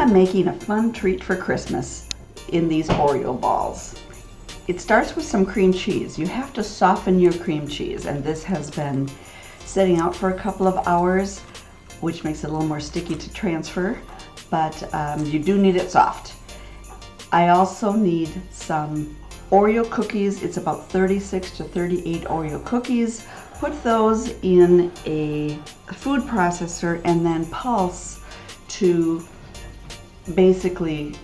am making a fun treat for Christmas in these Oreo balls. It starts with some cream cheese. You have to soften your cream cheese, and this has been setting out for a couple of hours, which makes it a little more sticky to transfer, but you do need it soft. I also need some Oreo cookies. It's about 36 to 38 Oreo cookies. Put those in a food processor and then pulse to basically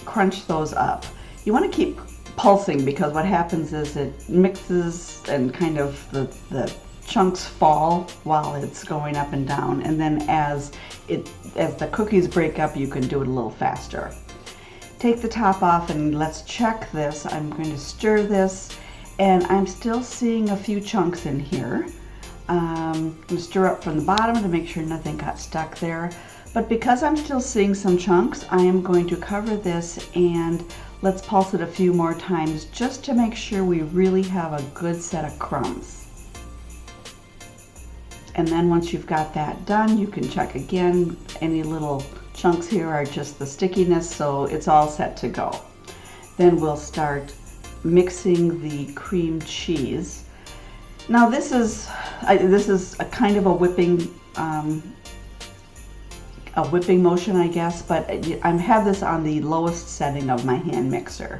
crunch those up. You want to keep pulsing because what happens is it mixes and kind of the chunks fall while it's going up and down, and then as the cookies break up, you can do it a little faster. Take the top off and let's check this. I'm going to stir this, and I'm still seeing a few chunks in here. I'm going to stir up from the bottom to make sure nothing got stuck there. But because I'm still seeing some chunks, I am going to cover this and let's pulse it a few more times just to make sure we really have a good set of crumbs. And then once you've got that done, you can check again. Any little chunks here are just the stickiness, so it's all set to go. Then we'll start mixing the cream cheese. Now this is a kind of a whipping motion, I guess, but I have this on the lowest setting of my hand mixer.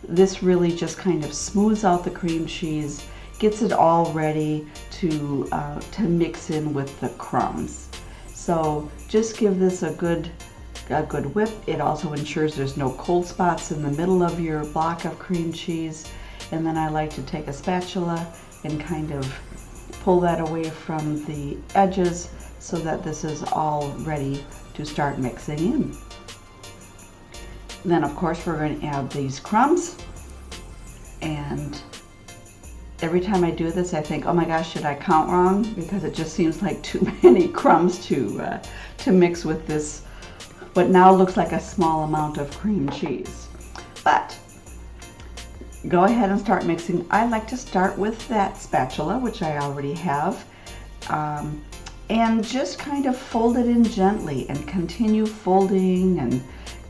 This really just kind of smooths out the cream cheese, gets it all ready to mix in with the crumbs. So just give this a good whip. It also ensures there's no cold spots in the middle of your block of cream cheese. And then I like to take a spatula and kind of pull that away from the edges so that this is all ready to start mixing in. Then of course we're going to add these crumbs, and every time I do this I think, oh my gosh, should I count wrong? Because it just seems like too many crumbs to mix with this, what now looks like a small amount of cream cheese. But go ahead and start mixing. I like to start with that spatula, which I already have, and just kind of fold it in gently and continue folding. And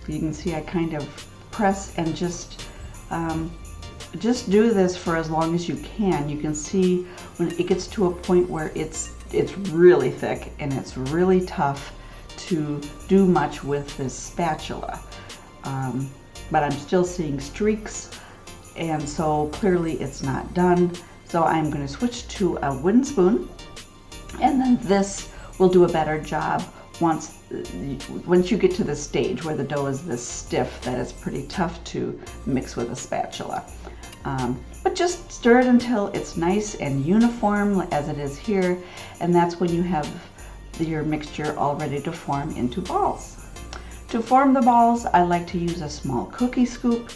you can see I kind of press and just do this for as long as you can. You can see when it gets to a point where it's really thick and it's really tough to do much with this spatula. But I'm still seeing streaks, and so clearly it's not done. So I'm going to switch to a wooden spoon, and then this will do a better job once you get to the stage where the dough is this stiff that it's pretty tough to mix with a spatula. But just stir it until it's nice and uniform as it is here, and that's when you have your mixture all ready to form into balls. To form the balls, I like to use a small cookie scoop,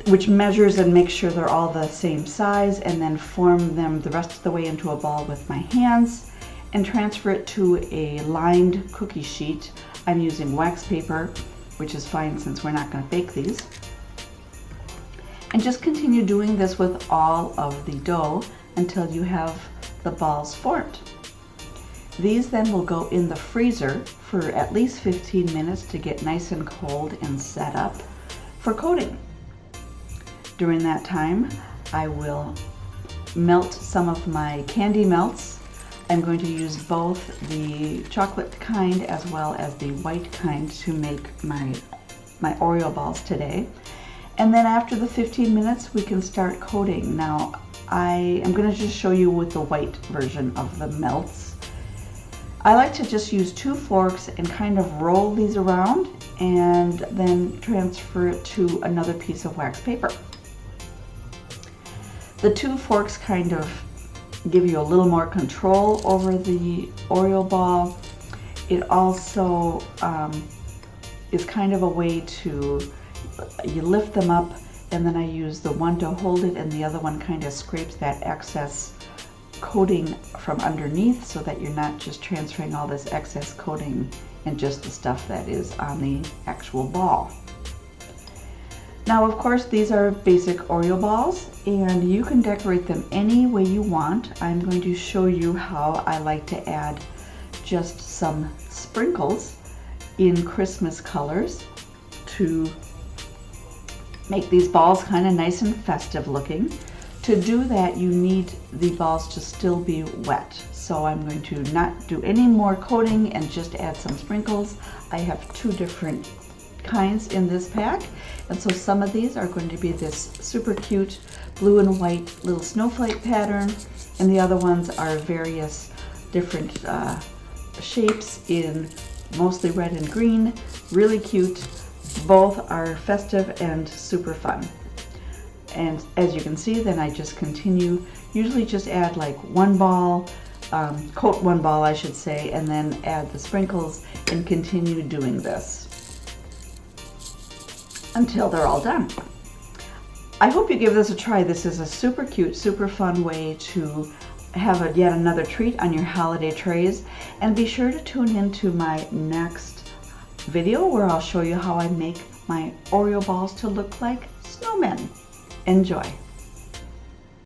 which measures and makes sure they're all the same size, and then form them the rest of the way into a ball with my hands and transfer it to a lined cookie sheet. I'm using wax paper, which is fine since we're not going to bake these. And just continue doing this with all of the dough until you have the balls formed. These then will go in the freezer for at least 15 minutes to get nice and cold and set up for coating. During that time, I will melt some of my candy melts. I'm going to use both the chocolate kind as well as the white kind to make my Oreo balls today. And then after the 15 minutes, we can start coating. Now, I am going to just show you with the white version of the melts. I like to just use 2 forks and kind of roll these around and then transfer it to another piece of wax paper. The 2 forks kind of give you a little more control over the Oreo ball. It also is kind of a way to, you lift them up, and then I use the one to hold it and the other one kind of scrapes that excess coating from underneath so that you're not just transferring all this excess coating and just the stuff that is on the actual ball. Now, of course, these are basic Oreo balls, and you can decorate them any way you want. I'm going to show you how I like to add just some sprinkles in Christmas colors to make these balls kind of nice and festive looking. To do that, you need the balls to still be wet. So I'm going to not do any more coating and just add some sprinkles. I have 2 different kinds in this pack, and so some of these are going to be this super cute blue and white little snowflake pattern, and the other ones are various different shapes in mostly red and green. Really cute. Both are festive and super fun. And as you can see, then I just continue, usually just add like 1 ball, coat 1 ball I should say, and then add the sprinkles and continue doing this until they're all done. I hope you give this a try. This is a super cute, super fun way to have yet another treat on your holiday trays. And be sure to tune into my next video where I'll show you how I make my Oreo balls to look like snowmen. Enjoy.